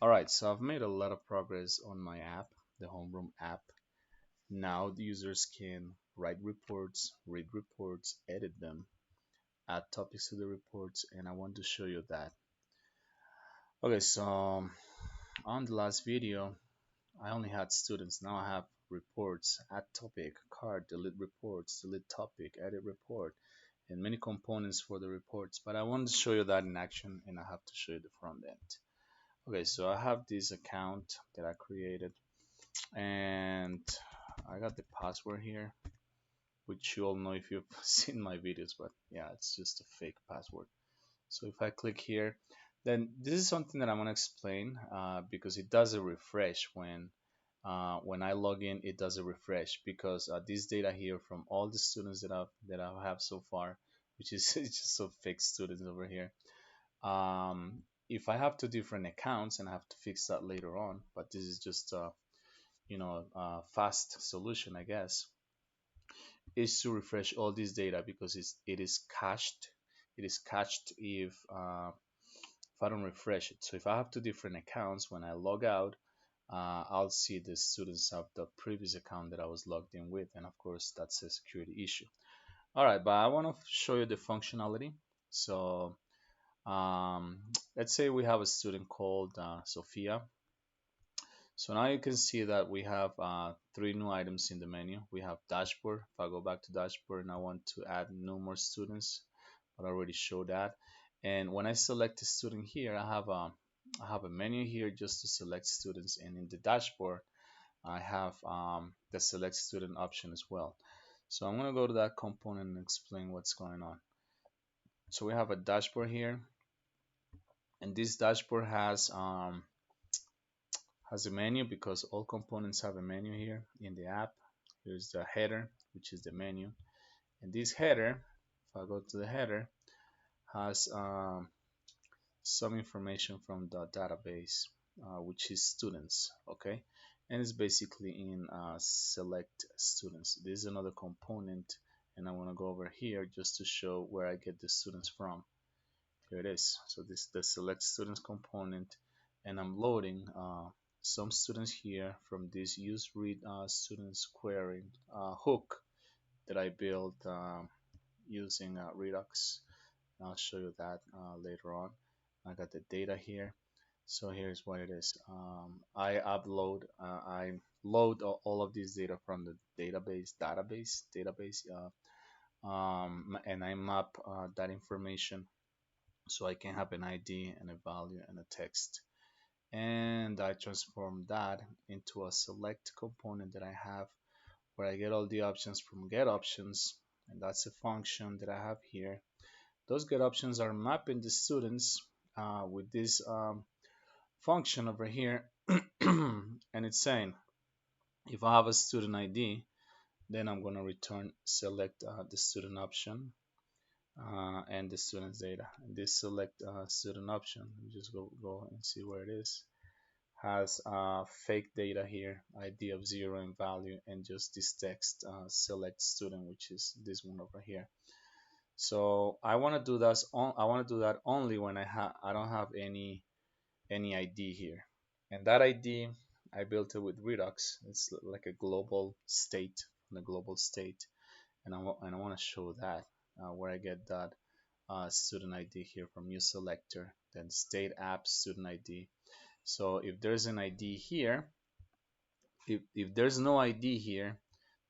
All right, so I've made a lot of progress on my app, the homeroom app. Now the users can write reports, read reports, edit them, add topics to the reports, and I want to show you that. Okay, so on the last video, I only had students. Now I have reports, add topic, card, delete reports, delete topic, edit report, and many components for the reports. But I want to show you that in action, and I have to show you the front end. Okay, so I have this account that I created, and I got the password here, which you all know if you've seen my videos, but yeah, it's just a fake password. So if I click here, then this is something that I want to explain because it does a refresh when I log in. It does a refresh because this data here from all the students that I have so far, which is it's just so fake students over here. If I have two different accounts and I have to fix that later on, but this is just fast solution, I guess, is to refresh all this data because it is cached. It is cached if I don't refresh it. So if I have two different accounts, when I log out, I'll see the students of the previous account that I was logged in with, and of course that's a security issue. All right, but I want to show you the functionality. So um, let's say we have a student called Sophia. So now you can see that we have three new items in the menu. We have dashboard. If I go back to dashboard and I want to add no more students, but I already showed that. And when I select a student here, I have a menu here just to select students, and in the dashboard I have the select student option as well. So I'm going to go to that component and explain what's going on. So we have a dashboard here, and this dashboard has a menu because all components have a menu here in the app. Here's the header, which is the menu, and this header, if I go to the header, has some information from the database, which is students, okay, and it's basically in select students. This is another component, and I want to go over here just to show where I get the students from. Here it is. So this is the select students component, and I'm loading some students here from this use read students query hook that I built using Redux. I'll show you that later on. I got the data here. So here's what it is. I load all of this data from the database, and I map that information so I can have an ID and a value and a text. And I transform that into a select component that I have where I get all the options from get options, and that's a function that I have here. Those get options are mapping the students with this function over here, and it's saying if I have a student ID, then I'm going to return select the student option and the student's data. And this select student option, let me just go and see where it is, has fake data here, ID of 0 in value, and just this text select student, which is this one over here. So I want to do that. I want to do that only when I don't have any ID here, and that ID I built it with Redux. It's like a global state, the global state, and I want to show that where I get that student ID here from new selector, then state app student ID. So if there's an ID here, if there's no ID here,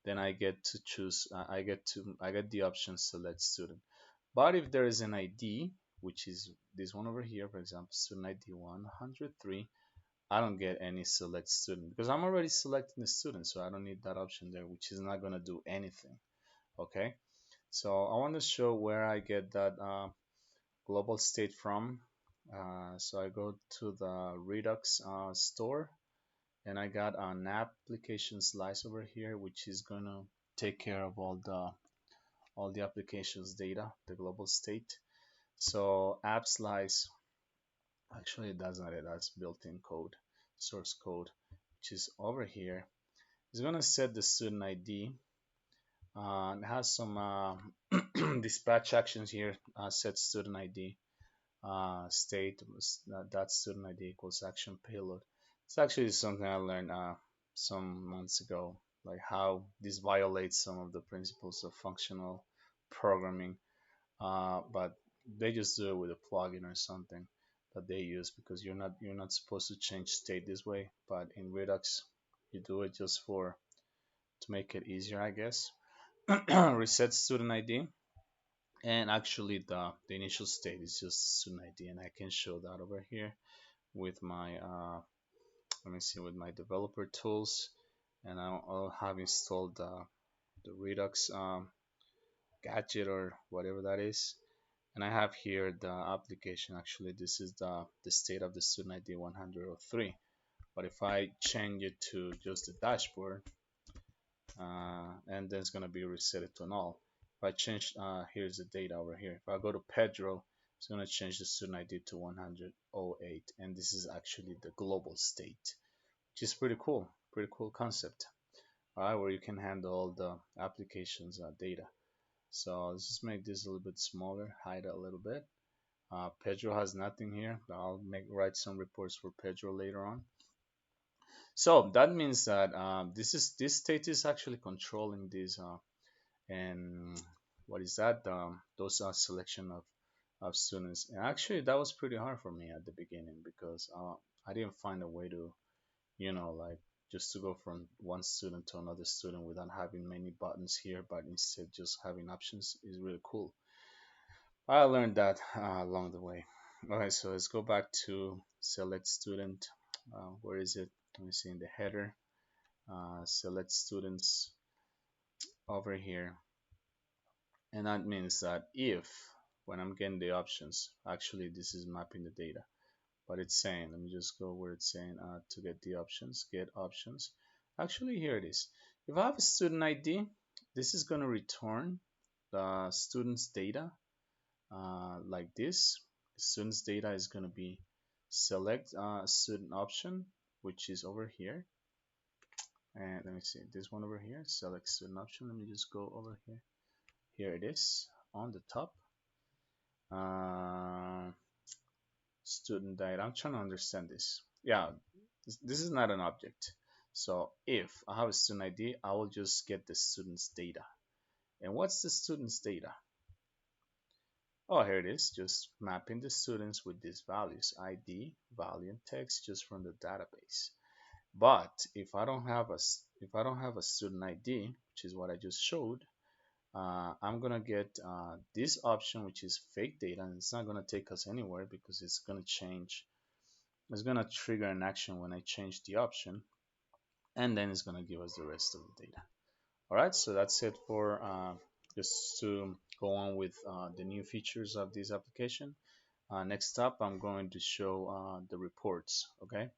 then I get to choose. I get the option select student. But if there is an ID, which is this one over here, for example, student ID 103, I don't get any select student because I'm already selecting the student, so I don't need that option there, which is not going to do anything. Okay, so I want to show where I get that global state from. So I go to the Redux store, and I got an application slice over here, which is going to take care of all the applications data, the global state. So app slice, actually that's not it, that's built-in code, source code, which is over here. It's gonna set the student ID. It has some dispatch actions here, set student ID. state that student ID equals action payload. It's actually something I learned some months ago, like how this violates some of the principles of functional programming. But they just do it with a plugin or something that they use because you're not supposed to change state this way. But in Redux, you do it just for to make it easier, I guess. Reset student ID, and actually the initial state is just student ID, and I can show that over here with my let me see, with my developer tools, and I'll have installed the Redux gadget or whatever that is, and I have here the application. Actually, this is the state of the student ID 103. But if I change it to just the dashboard, and then it's gonna be reset it to null. If I change, here's the data over here. If I go to Pedro, it's gonna change the student ID to 108, and this is actually the global state, which is pretty cool concept. All right, where you can handle all the applications data. So let's just make this a little bit smaller, hide it a little bit. Pedro has nothing here, but I'll write some reports for Pedro later on. So that means that this state is actually controlling this and what is that? Those are selection of students. And actually, that was pretty hard for me at the beginning because I didn't find a way to, like just to go from one student to another student without having many buttons here, but instead just having options is really cool. I learned that along the way. All right, so let's go back to select student. Where is it? Let me see in the header. Select students over here, and that means that if when I'm getting the options, actually this is mapping the data, but it's saying, let me just go where it's saying to get the options, get options. Actually, here it is. If I have a student ID, this is going to return the student's data like this. Student's data is going to be select student option, which is over here. And let me see this one over here, select student option. Let me just go over here. Here it is on the top. Uh, Student data. I'm trying to understand this. Yeah, this is not an object. So if I have a student ID, I will just get the student's data. And what's the student's data? Oh, here it is, just mapping the students with these values, ID, value, and text just from the database. But if I don't have a student ID, which is what I just showed, I'm gonna get this option, which is fake data, and it's not gonna take us anywhere because it's gonna change. It's gonna trigger an action when I change the option, and then it's gonna give us the rest of the data. All right, so that's it for just to go on with the new features of this application. Next up, I'm going to show the reports. Okay,